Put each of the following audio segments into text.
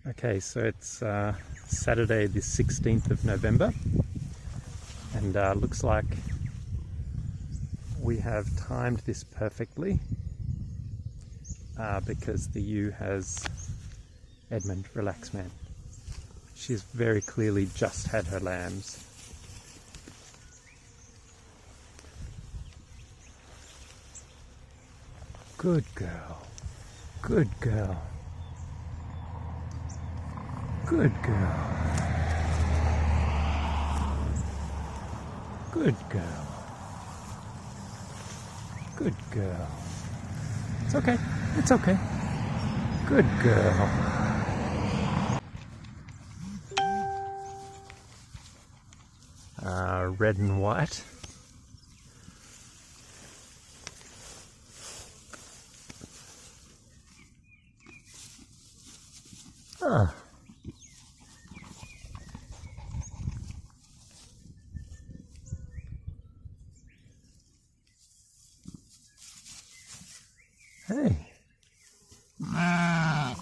Okay, so it's Saturday the 16th of November, and looks like we have timed this perfectly because the ewe has Edmund, relax man. She's very clearly just had her lambs. Good girl, good girl. Good girl. Good girl. Good girl. It's okay. It's okay. Good girl. Red and white. Ah. Hey. Hi.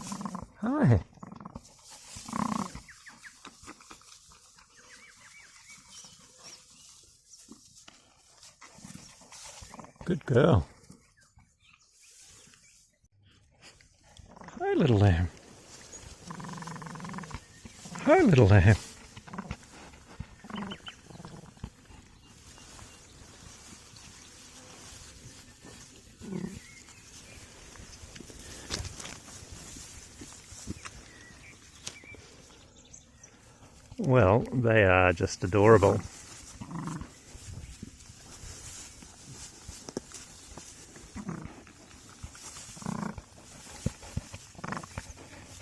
Good girl. Hi, little lamb. Hi, little lamb. Well, they are just adorable.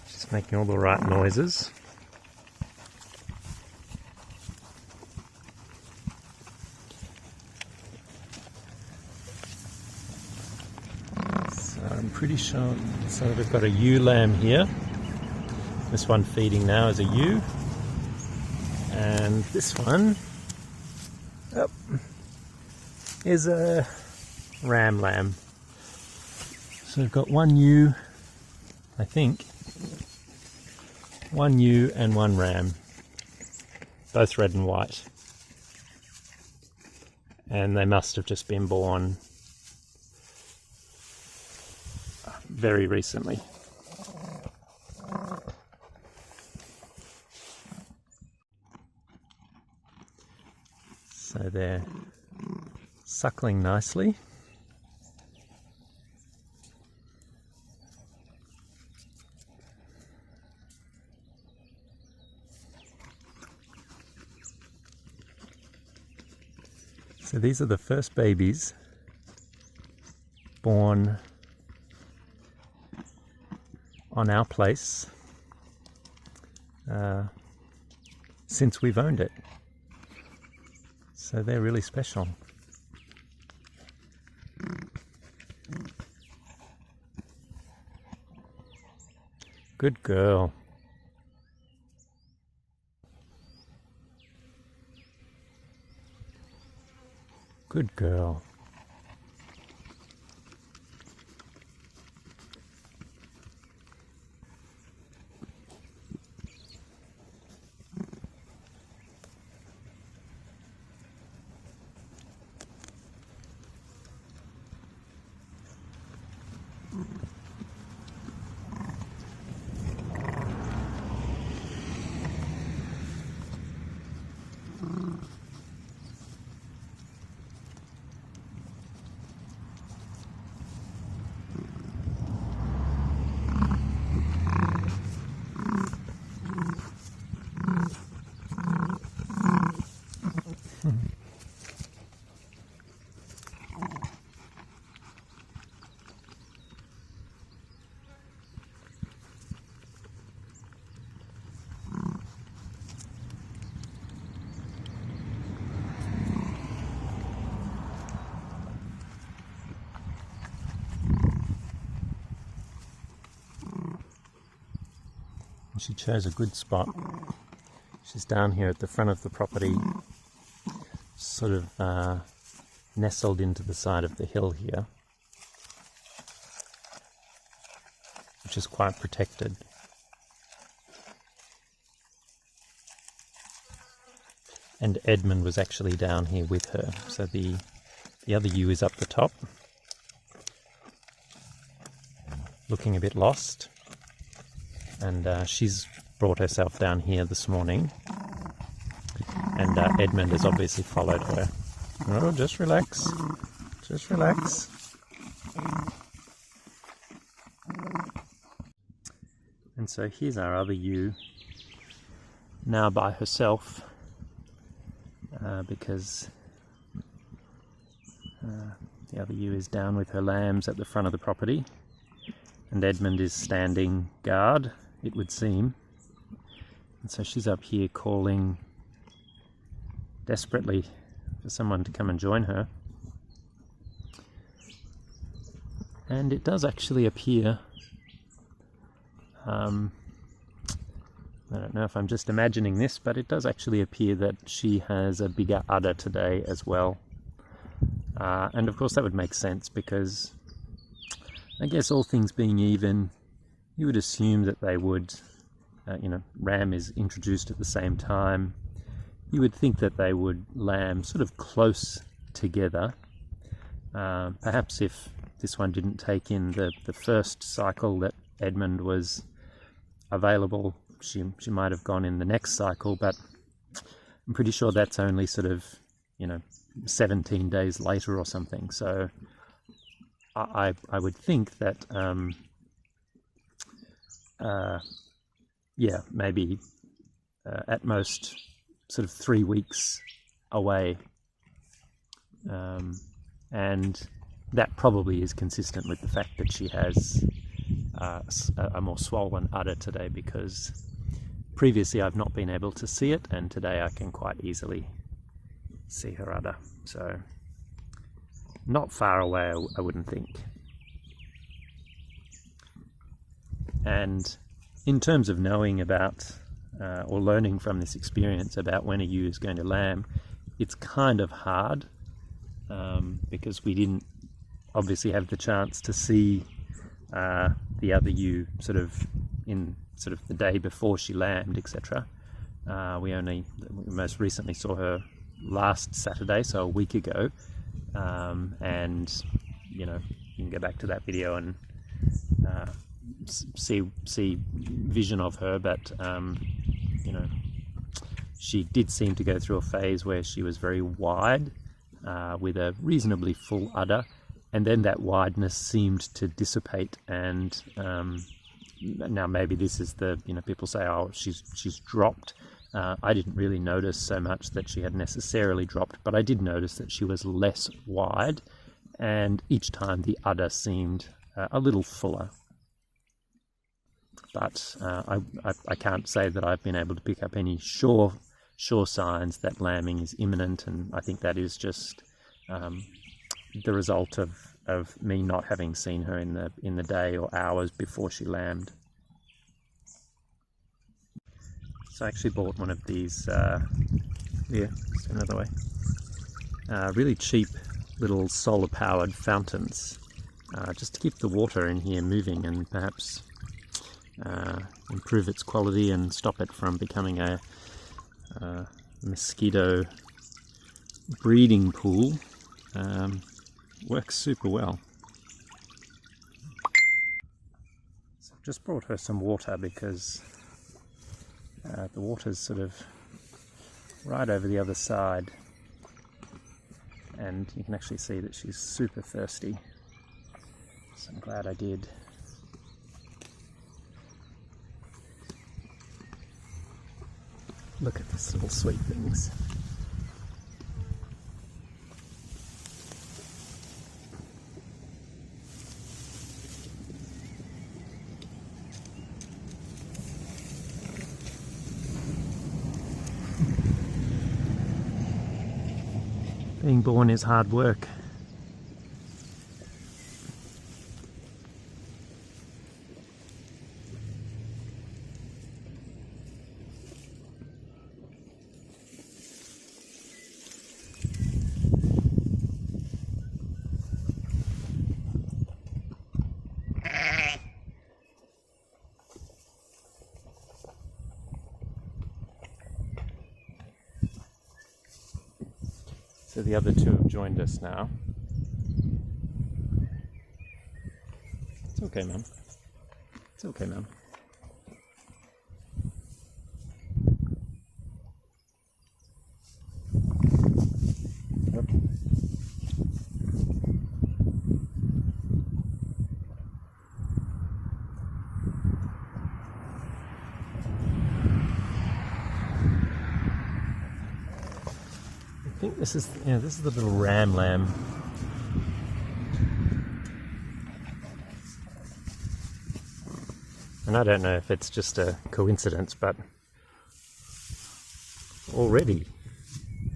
Just making all the right noises. So I'm pretty sure, so we've got a ewe lamb here. This one feeding now is a ewe. And this one is a ram lamb. So we've got one ewe, I think, one ewe and one ram, both red and white. And they must have just been born very recently. So they're suckling nicely. So these are the first babies born on our place since we've owned it. So they're really special. Good girl. Good girl. She chose a good spot. She's down here at the front of the property, sort of nestled into the side of the hill here, which is quite protected. and Edmund was actually down here with her. So the other ewe is up the top, looking a bit lost, and she's brought herself down here this morning, and Edmund has obviously followed her. Oh, just relax, just relax. And so here's our other ewe, now by herself, because the other ewe is down with her lambs at the front of the property, and Edmund is standing guard, it would seem. And so she's up here calling desperately for someone to come and join her. And it does actually appear, I don't know if I'm just imagining this, but it does actually appear that she has a bigger udder today as well. And of course that would make sense, because I guess all things being even, you would assume that they would, ram is introduced at the same time. You would think that they would lamb sort of close together. Perhaps if this one didn't take in the first cycle that Edmund was available, she might have gone in the next cycle, but I'm pretty sure that's only sort of, 17 days later or something. So I would think that, maybe at most sort of 3 weeks away. And that probably is consistent with the fact that she has a more swollen udder today, because previously I've not been able to see it, and today I can quite easily see her udder. So not far away, I wouldn't think. And in terms of knowing about or learning from this experience about when a ewe is going to lamb, it's kind of hard, because we didn't obviously have the chance to see the other ewe sort of the day before she lambed, etc. We most recently saw her last Saturday, so a week ago, and you can go back to that video and see vision of her, but she did seem to go through a phase where she was very wide, with a reasonably full udder, and then that wideness seemed to dissipate, and now maybe this is people say, oh, she's dropped. I didn't really notice so much that she had necessarily dropped, but I did notice that she was less wide, and each time the udder seemed a little fuller. But I can't say that I've been able to pick up any sure signs that lambing is imminent, and I think that is just the result of me not having seen her in the day or hours before she lambed. So I actually bought one of these, just another way, really cheap little solar-powered fountains, just to keep the water in here moving and perhaps improve its quality and stop it from becoming a mosquito breeding pool. Works super well. So I've just brought her some water, because the water's sort of right over the other side, and you can actually see that she's super thirsty, so I'm glad I did. Look at these little sweet things. Being born is hard work. So the other two have joined us now. It's okay, Mum. It's okay, Mum. Yep. I think this is the little ram lamb. And I don't know if it's just a coincidence, but already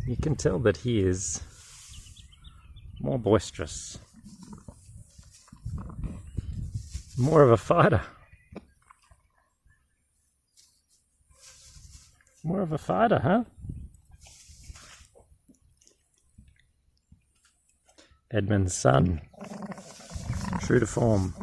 you can tell that he is more boisterous, more of a fighter. More of a fighter, huh? Edmund's son, true to form.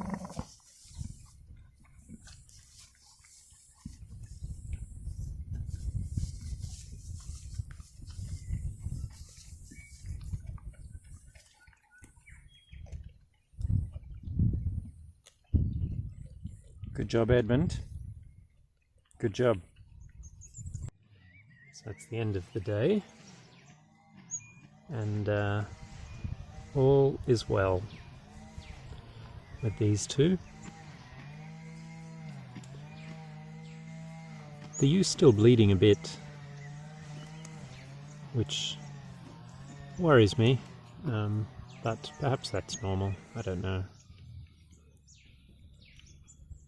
Good job, Edmund. Good job. So it's the end of the day, and all is well with these two. The ewes still bleeding a bit, which worries me, but perhaps that's normal, I don't know.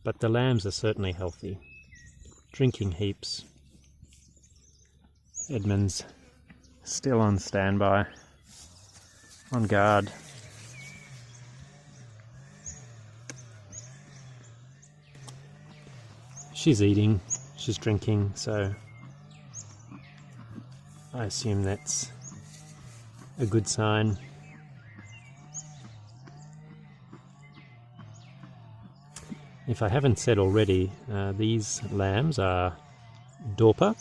But the lambs are certainly healthy, drinking heaps. Edmund's still on standby, on guard. She's eating, she's drinking, so I assume that's a good sign. If I haven't said already, these lambs are Dorper,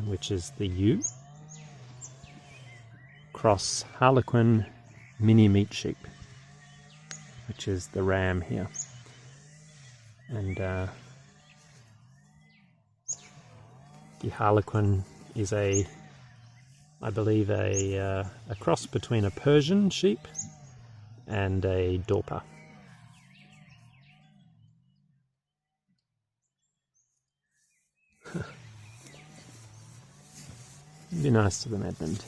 which is the ewe, cross Harlequin mini meat sheep, which is the ram here. And the Harlequin is I believe a cross between a Persian sheep and a Dorper. Be nice to them, Edmund.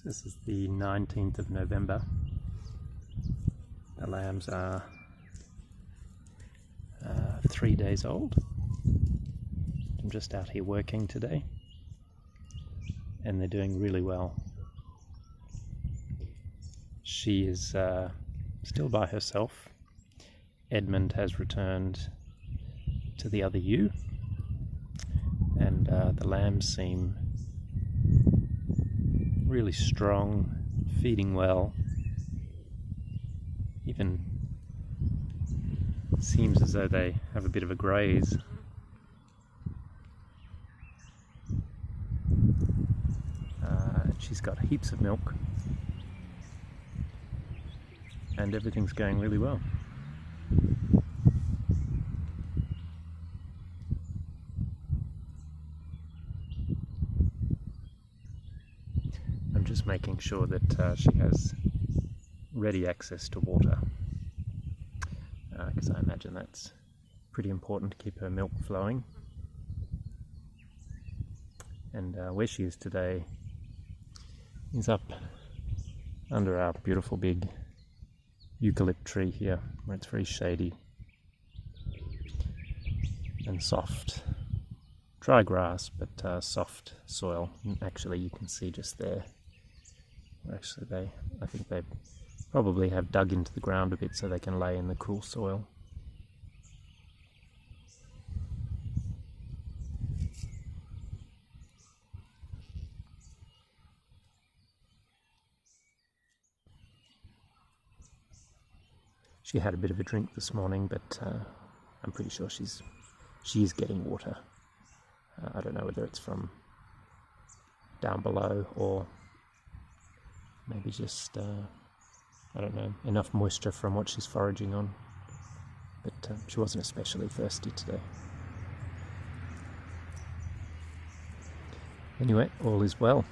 This is the 19th of November. The lambs are 3 days old. I'm just out here working today, and they're doing really well. She is still by herself. Edmund has returned to the other ewe, and the lambs seem really strong, feeding well. Even seems as though they have a bit of a graze. She's got heaps of milk, and everything's going really well. I'm just making sure that she has ready access to water, because I imagine that's pretty important to keep her milk flowing. And where she is today is up under our beautiful big eucalypt tree here, where it's very shady and soft. Dry grass, but soft soil. And actually, you can see just there. Actually, I think they've probably have dug into the ground a bit so they can lay in the cool soil. She had a bit of a drink this morning, but I'm pretty sure she is getting water. I don't know whether it's from down below or maybe just, I don't know, enough moisture from what she's foraging on. But she wasn't especially thirsty today. Anyway, all is well.